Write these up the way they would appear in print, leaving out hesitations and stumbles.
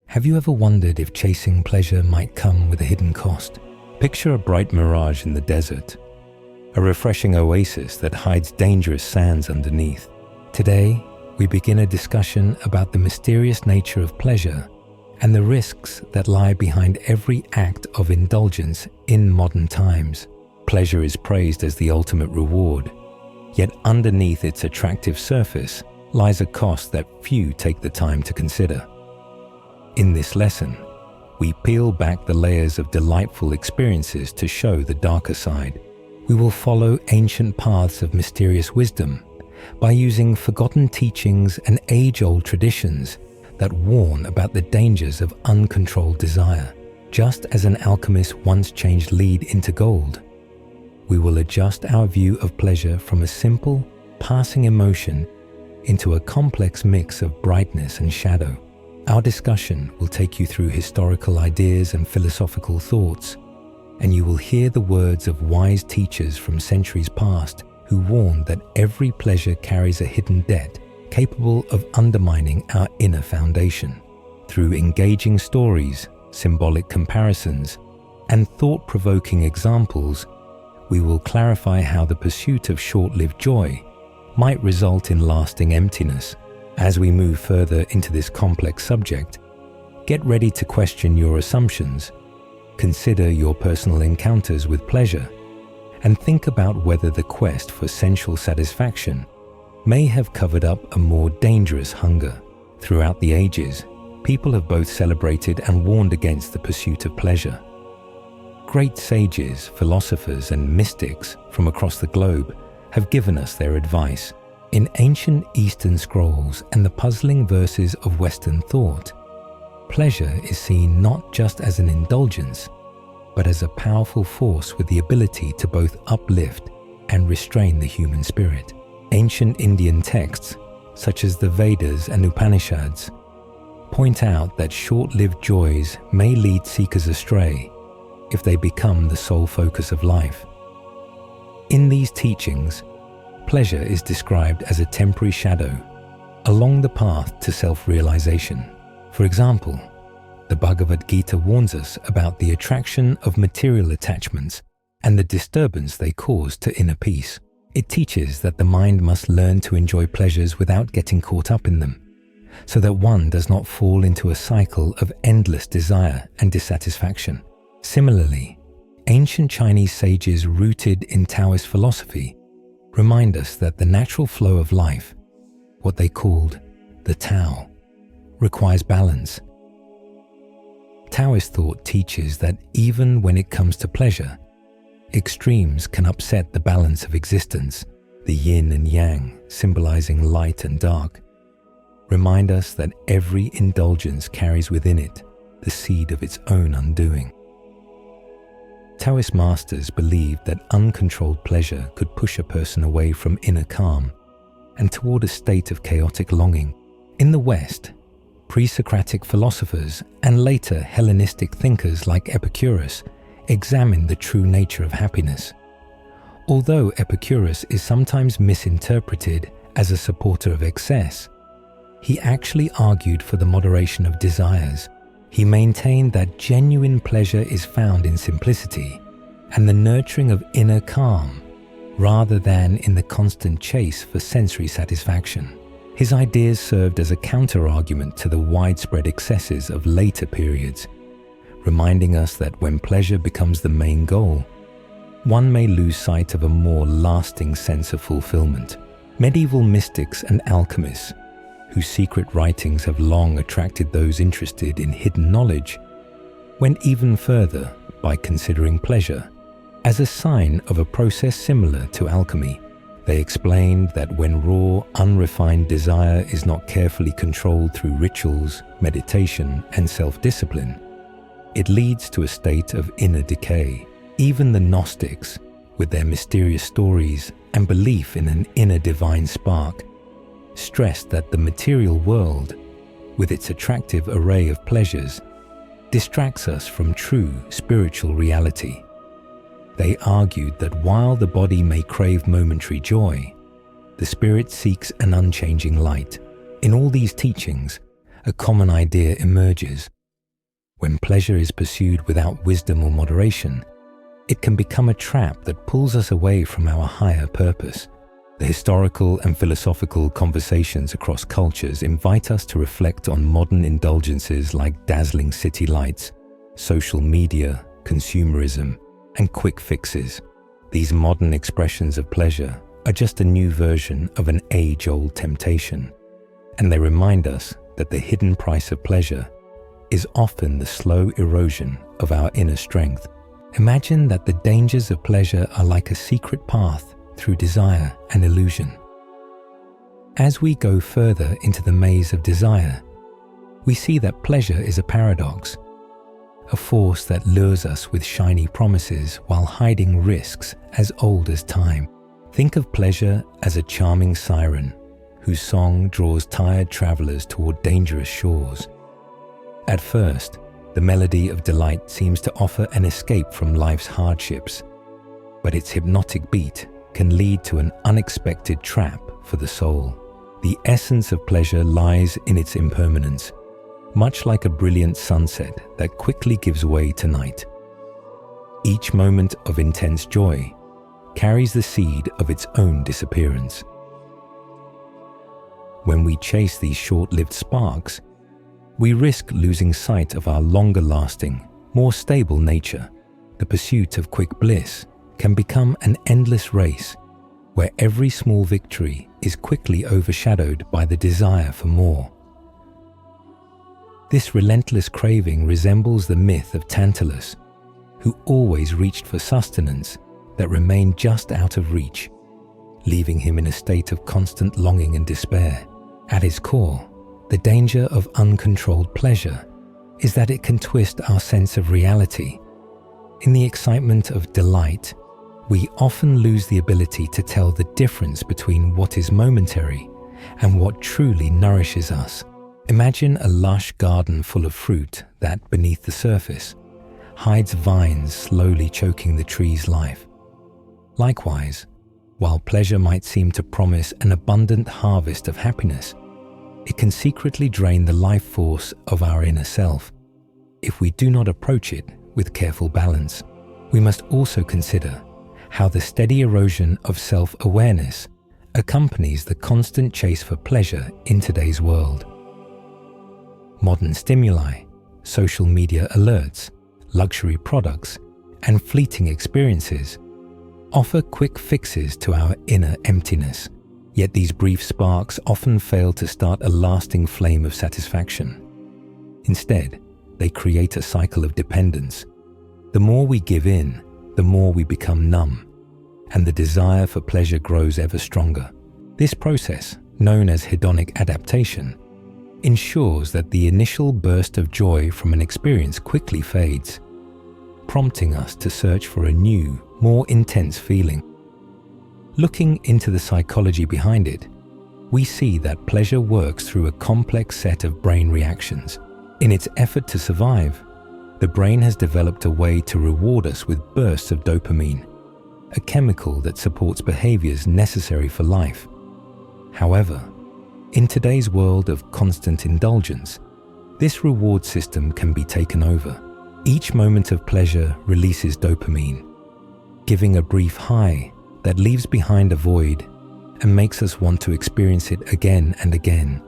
Have you ever wondered if chasing pleasure might come with a hidden cost? Picture a bright mirage in the desert, a refreshing oasis that hides dangerous sands underneath. Today, we begin a discussion about the mysterious nature of pleasure and the risks that lie behind every act of indulgence in modern times. Pleasure is praised as the ultimate reward, yet underneath its attractive surface lies a cost that few take the time to consider. In this lesson, we peel back the layers of delightful experiences to show the darker side. We will follow ancient paths of mysterious wisdom by using forgotten teachings and age-old traditions that warn about the dangers of uncontrolled desire. Just as an alchemist once changed lead into gold, we will adjust our view of pleasure from a simple, passing emotion into a complex mix of brightness and shadow. Our discussion will take you through historical ideas and philosophical thoughts, and you will hear the words of wise teachers from centuries past who warned that every pleasure carries a hidden debt capable of undermining our inner foundation. Through engaging stories, symbolic comparisons, and thought-provoking examples, we will clarify how the pursuit of short-lived joy might result in lasting emptiness. As we move further into this complex subject, get ready to question your assumptions, consider your personal encounters with pleasure, and think about whether the quest for sensual satisfaction may have covered up a more dangerous hunger. Throughout the ages, people have both celebrated and warned against the pursuit of pleasure. Great sages, philosophers, and mystics from across the globe have given us their advice. In ancient Eastern scrolls and the puzzling verses of Western thought, pleasure is seen not just as an indulgence, but as a powerful force with the ability to both uplift and restrain the human spirit. Ancient Indian texts, such as the Vedas and Upanishads, point out that short-lived joys may lead seekers astray if they become the sole focus of life. In these teachings, pleasure is described as a temporary shadow along the path to self-realization. For example, the Bhagavad Gita warns us about the attraction of material attachments and the disturbance they cause to inner peace. It teaches that the mind must learn to enjoy pleasures without getting caught up in them, so that one does not fall into a cycle of endless desire and dissatisfaction. Similarly, ancient Chinese sages rooted in Taoist philosophy remind us that the natural flow of life, what they called the Tao, requires balance. Taoist thought teaches that even when it comes to pleasure, extremes can upset the balance of existence. The yin and yang, symbolizing light and dark, remind us that every indulgence carries within it the seed of its own undoing. Taoist masters believed that uncontrolled pleasure could push a person away from inner calm and toward a state of chaotic longing. In the West, pre-Socratic philosophers and later Hellenistic thinkers like Epicurus examined the true nature of happiness. Although Epicurus is sometimes misinterpreted as a supporter of excess, he actually argued for the moderation of desires. He maintained that genuine pleasure is found in simplicity and the nurturing of inner calm, rather than in the constant chase for sensory satisfaction. His ideas served as a counter-argument to the widespread excesses of later periods, reminding us that when pleasure becomes the main goal, one may lose sight of a more lasting sense of fulfillment. Medieval mystics and alchemists, whose secret writings have long attracted those interested in hidden knowledge, went even further by considering pleasure as a sign of a process similar to alchemy. They explained that when raw, unrefined desire is not carefully controlled through rituals, meditation, and self-discipline, it leads to a state of inner decay. Even the Gnostics, with their mysterious stories and belief in an inner divine spark, stressed that the material world, with its attractive array of pleasures, distracts us from true spiritual reality. They argued that while the body may crave momentary joy, the spirit seeks an unchanging light. In all these teachings, a common idea emerges: When pleasure is pursued without wisdom or moderation, it can become a trap that pulls us away from our higher purpose. The historical and philosophical conversations across cultures invite us to reflect on modern indulgences like dazzling city lights, social media, consumerism, and quick fixes. These modern expressions of pleasure are just a new version of an age-old temptation, and they remind us that the hidden price of pleasure is often the slow erosion of our inner strength. Imagine that the dangers of pleasure are like a secret path through desire and illusion. As we go further into the maze of desire, we see that pleasure is a paradox, a force that lures us with shiny promises while hiding risks as old as time. Think of pleasure as a charming siren whose song draws tired travelers toward dangerous shores. At first, the melody of delight seems to offer an escape from life's hardships, but its hypnotic beat can lead to an unexpected trap for the soul. The essence of pleasure lies in its impermanence, much like a brilliant sunset that quickly gives way to night. Each moment of intense joy carries the seed of its own disappearance. When we chase these short-lived sparks, we risk losing sight of our longer-lasting, more stable nature. The pursuit of quick bliss can become an endless race where every small victory is quickly overshadowed by the desire for more. This relentless craving resembles the myth of Tantalus, who always reached for sustenance that remained just out of reach, leaving him in a state of constant longing and despair. At its core, the danger of uncontrolled pleasure is that it can twist our sense of reality. In the excitement of delight, we often lose the ability to tell the difference between what is momentary and what truly nourishes us. Imagine a lush garden full of fruit that, beneath the surface, hides vines slowly choking the tree's life. Likewise, while pleasure might seem to promise an abundant harvest of happiness, it can secretly drain the life force of our inner self if we do not approach it with careful balance. We must also consider how the steady erosion of self-awareness accompanies the constant chase for pleasure in today's world. Modern stimuli, social media alerts, luxury products, and fleeting experiences offer quick fixes to our inner emptiness. Yet these brief sparks often fail to start a lasting flame of satisfaction. Instead, they create a cycle of dependence. The more we give in, the more we become numb, and the desire for pleasure grows ever stronger. This process, known as hedonic adaptation, ensures that the initial burst of joy from an experience quickly fades, prompting us to search for a new, more intense feeling. Looking into the psychology behind it, we see that pleasure works through a complex set of brain reactions. In its effort to survive, the brain has developed a way to reward us with bursts of dopamine, a chemical that supports behaviors necessary for life. However, in today's world of constant indulgence, this reward system can be taken over. Each moment of pleasure releases dopamine, giving a brief high that leaves behind a void and makes us want to experience it again and again.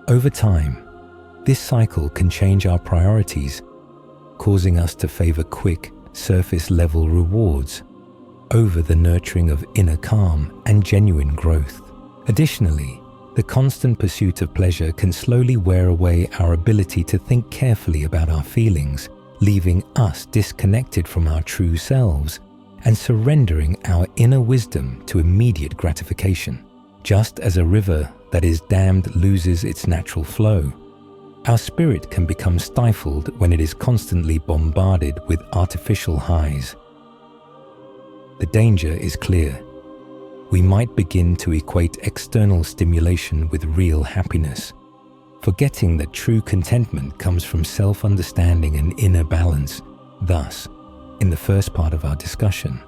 Over time, this cycle can change our priorities, causing us to favor quick, surface-level rewards over the nurturing of inner calm and genuine growth. Additionally, the constant pursuit of pleasure can slowly wear away our ability to think carefully about our feelings, leaving us disconnected from our true selves and surrendering our inner wisdom to immediate gratification. Just as a river that is dammed loses its natural flow, our spirit can become stifled when it is constantly bombarded with artificial highs. The danger is clear. We might begin to equate external stimulation with real happiness, forgetting that true contentment comes from self-understanding and inner balance. Thus, in the first part of our discussion,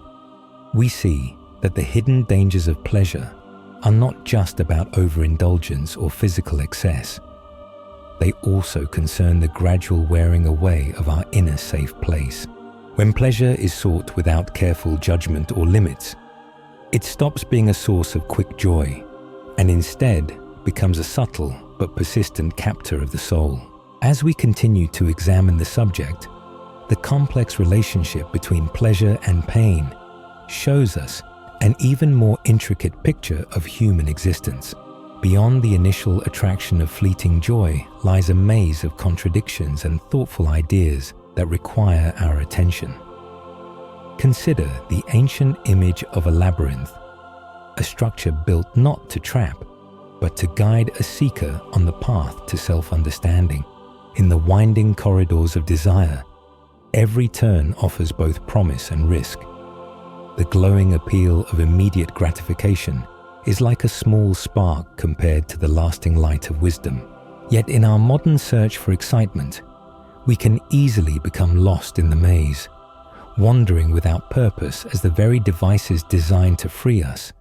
we see that the hidden dangers of pleasure are not just about overindulgence or physical excess. they also concern the gradual wearing away of our inner safe place. When pleasure is sought without careful judgment or limits, it stops being a source of quick joy and instead becomes a subtle but persistent captor of the soul. As we continue to examine the subject, the complex relationship between pleasure and pain shows us an even more intricate picture of human existence. Beyond the initial attraction of fleeting joy lies a maze of contradictions and thoughtful ideas that require our attention. Consider the ancient image of a labyrinth, a structure built not to trap, but to guide a seeker on the path to self-understanding. In the winding corridors of desire, every turn offers both promise and risk. The glowing appeal of immediate gratification is like a small spark compared to the lasting light of wisdom. Yet in our modern search for excitement, we can easily become lost in the maze, wandering without purpose as the very devices designed to free us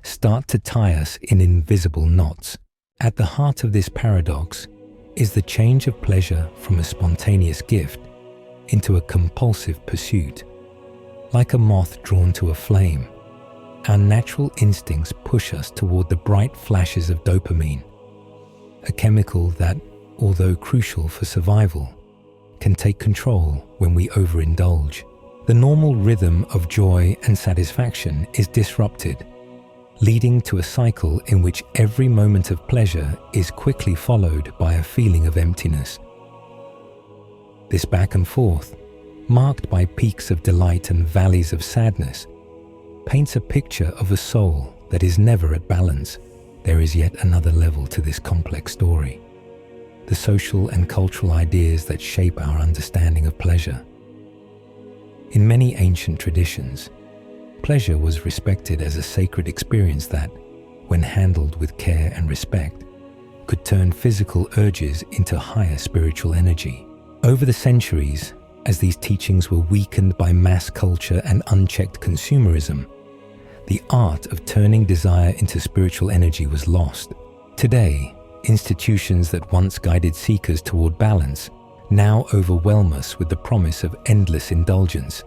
start to tie us in invisible knots. At the heart of this paradox is the change of pleasure from a spontaneous gift into a compulsive pursuit. Like a moth drawn to a flame, our natural instincts push us toward the bright flashes of dopamine, a chemical that, although crucial for survival, can take control when we overindulge. The normal rhythm of joy and satisfaction is disrupted, leading to a cycle in which every moment of pleasure is quickly followed by a feeling of emptiness. This back and forth, marked by peaks of delight and valleys of sadness, paints a picture of a soul that is never at balance. There is yet another level to this complex story: the social and cultural ideas that shape our understanding of pleasure. In many ancient traditions, pleasure was respected as a sacred experience that, when handled with care and respect, could turn physical urges into higher spiritual energy. Over the centuries, as these teachings were weakened by mass culture and unchecked consumerism, the art of turning desire into spiritual energy was lost. Today, institutions that once guided seekers toward balance now overwhelm us with the promise of endless indulgence,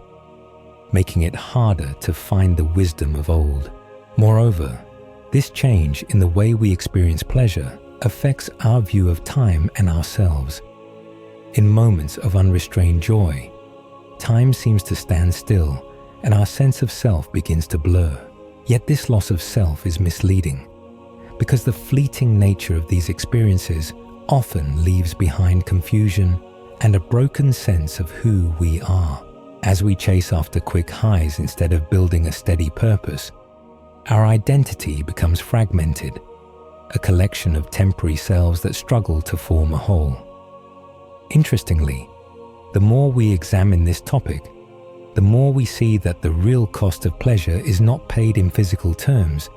making it harder to find the wisdom of old. Moreover, this change in the way we experience pleasure affects our view of time and ourselves. In moments of unrestrained joy, time seems to stand still and our sense of self begins to blur. Yet this loss of self is misleading, because the fleeting nature of these experiences often leaves behind confusion and a broken sense of who we are. As we chase after quick highs instead of building a steady purpose, our identity becomes fragmented, a collection of temporary selves that struggle to form a whole. Interestingly, the more we examine this topic, the more we see that the real cost of pleasure is not paid in physical terms,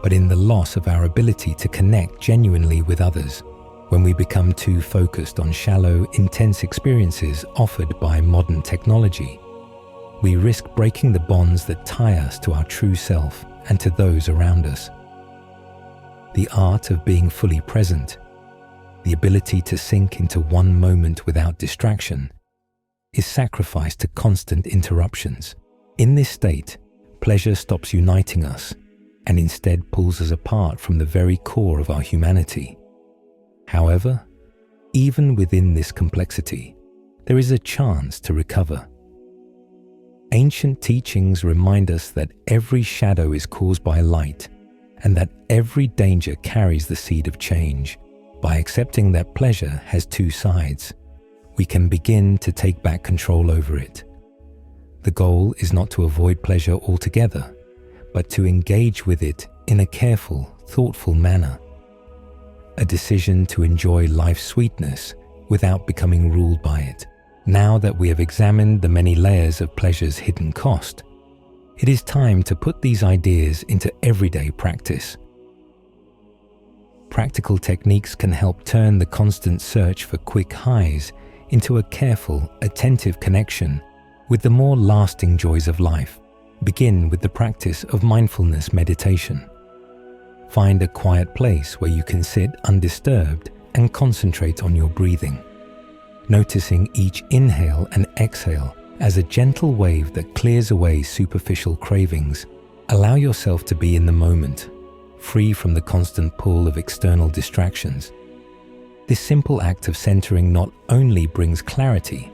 but in the loss of our ability to connect genuinely with others. When we become too focused on shallow, intense experiences offered by modern technology, we risk breaking the bonds that tie us to our true self and to those around us. The art of being fully present, the ability to sink into one moment without distraction, is sacrificed to constant interruptions. In this state, pleasure stops uniting us and instead pulls us apart from the very core of our humanity. However, even within this complexity, there is a chance to recover. Ancient teachings remind us that every shadow is caused by light and that every danger carries the seed of change. By accepting that pleasure has two sides, we can begin to take back control over it. The goal is not to avoid pleasure altogether, but to engage with it in a careful, thoughtful manner. A decision to enjoy life's sweetness without becoming ruled by it. Now that we have examined the many layers of pleasure's hidden cost, it is time to put these ideas into everyday practice. Practical techniques can help turn the constant search for quick highs into a careful, attentive connection with the more lasting joys of life. Begin with the practice of mindfulness meditation. Find a quiet place where you can sit undisturbed and concentrate on your breathing. Noticing each inhale and exhale as a gentle wave that clears away superficial cravings. Allow yourself to be in the moment, free from the constant pull of external distractions. This simple act of centering not only brings clarity,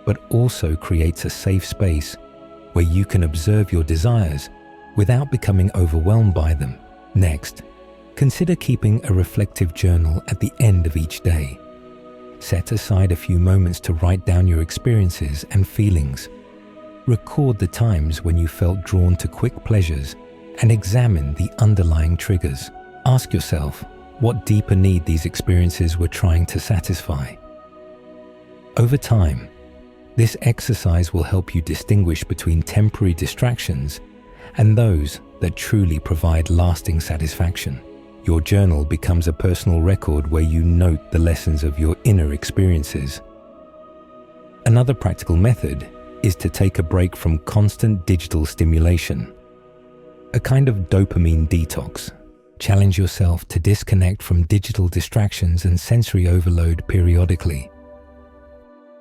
but also creates a safe space where you can observe your desires without becoming overwhelmed by them. Next, consider keeping a reflective journal at the end of each day. Set aside a few moments to write down your experiences and feelings. Record the times when you felt drawn to quick pleasures and examine the underlying triggers. Ask yourself what deeper need these experiences were trying to satisfy. Over time, this exercise will help you distinguish between temporary distractions and those that truly provide lasting satisfaction. Your journal becomes a personal record where you note the lessons of your inner experiences. Another practical method is to take a break from constant digital stimulation, a kind of dopamine detox. Challenge yourself to disconnect from digital distractions and sensory overload periodically.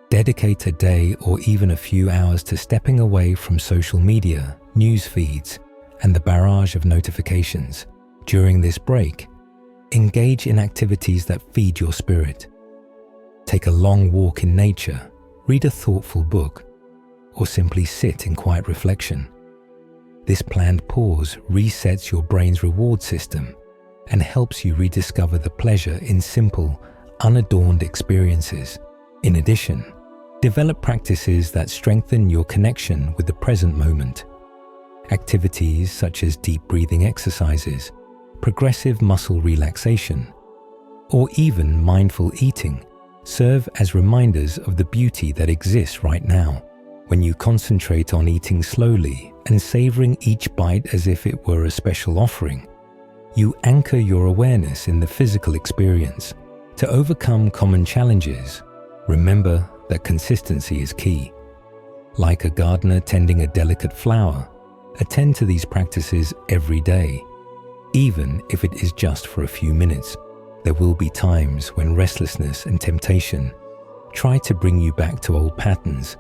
Dedicate a day or even a few hours to stepping away from social media, news feeds, and the barrage of notifications. During this break, engage in activities that feed your spirit. Take a long walk in nature, read a thoughtful book, or simply sit in quiet reflection. This planned pause resets your brain's reward system and helps you rediscover the pleasure in simple, unadorned experiences. In addition, develop practices that strengthen your connection with the present moment. Activities such as deep breathing exercises, progressive muscle relaxation, or even mindful eating serve as reminders of the beauty that exists right now. When you concentrate on eating slowly and savoring each bite as if it were a special offering, you anchor your awareness in the physical experience. To overcome common challenges, remember that consistency is key. Like a gardener tending a delicate flower, attend to these practices every day. Even if it is just for a few minutes, there will be times when restlessness and temptation try to bring you back to old patterns.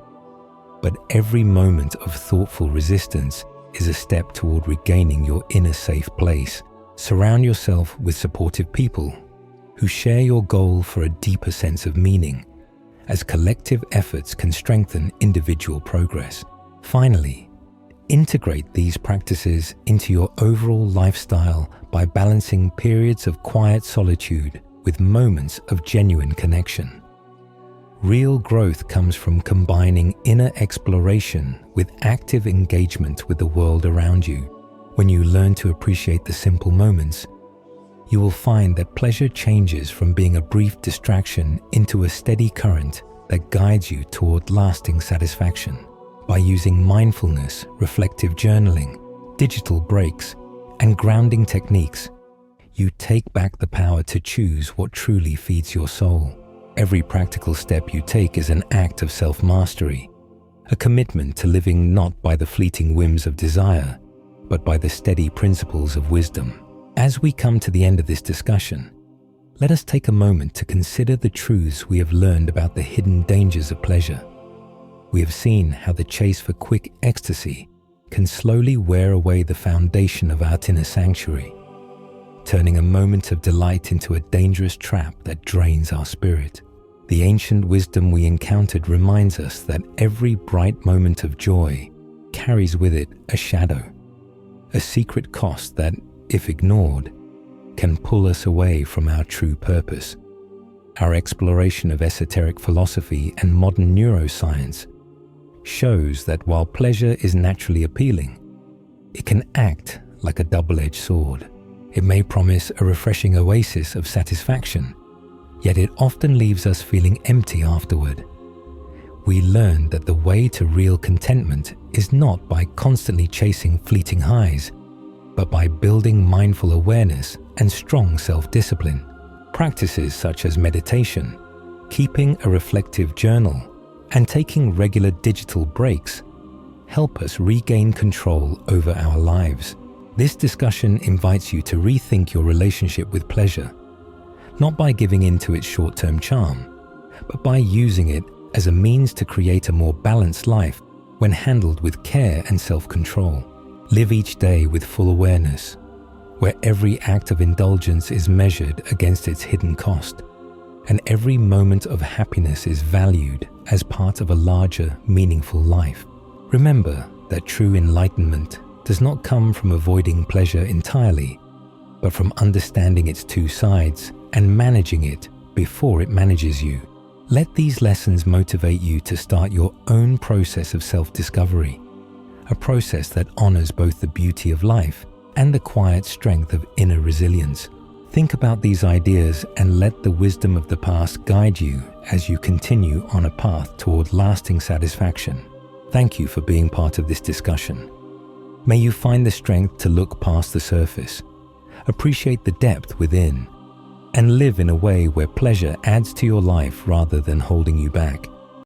But every moment of thoughtful resistance is a step toward regaining your inner safe place. Surround yourself with supportive people who share your goal for a deeper sense of meaning, as collective efforts can strengthen individual progress. Finally, integrate these practices into your overall lifestyle by balancing periods of quiet solitude with moments of genuine connection. Real growth comes from combining inner exploration with active engagement with the world around you. When you learn to appreciate the simple moments, you will find that pleasure changes from being a brief distraction into a steady current that guides you toward lasting satisfaction. By using mindfulness, reflective journaling, digital breaks, and grounding techniques, you take back the power to choose what truly feeds your soul. Every practical step you take is an act of self-mastery, a commitment to living not by the fleeting whims of desire, but by the steady principles of wisdom. As we come to the end of this discussion, let us take a moment to consider the truths we have learned about the hidden dangers of pleasure. We have seen how the chase for quick ecstasy can slowly wear away the foundation of our inner sanctuary, turning a moment of delight into a dangerous trap that drains our spirit. The ancient wisdom we encountered reminds us that every bright moment of joy carries with it a shadow, a secret cost that, if ignored, can pull us away from our true purpose. Our exploration of esoteric philosophy and modern neuroscience shows that while pleasure is naturally appealing, it can act like a double-edged sword. It may promise a refreshing oasis of satisfaction, yet it often leaves us feeling empty afterward. We learn that the way to real contentment is not by constantly chasing fleeting highs, but by building mindful awareness and strong self-discipline. Practices such as meditation, keeping a reflective journal, and taking regular digital breaks help us regain control over our lives. This discussion invites you to rethink your relationship with pleasure, not by giving in to its short-term charm, but by using it as a means to create a more balanced life when handled with care and self-control. Live each day with full awareness, where every act of indulgence is measured against its hidden cost, and every moment of happiness is valued as part of a larger, meaningful life. Remember that true enlightenment does not come from avoiding pleasure entirely, but from understanding its two sides and managing it before it manages you. Let these lessons motivate you to start your own process of self-discovery, a process that honors both the beauty of life and the quiet strength of inner resilience. Think about these ideas and let the wisdom of the past guide you as you continue on a path toward lasting satisfaction. Thank you for being part of this discussion. May you find the strength to look past the surface, appreciate the depth within, and live in a way where pleasure adds to your life rather than holding you back.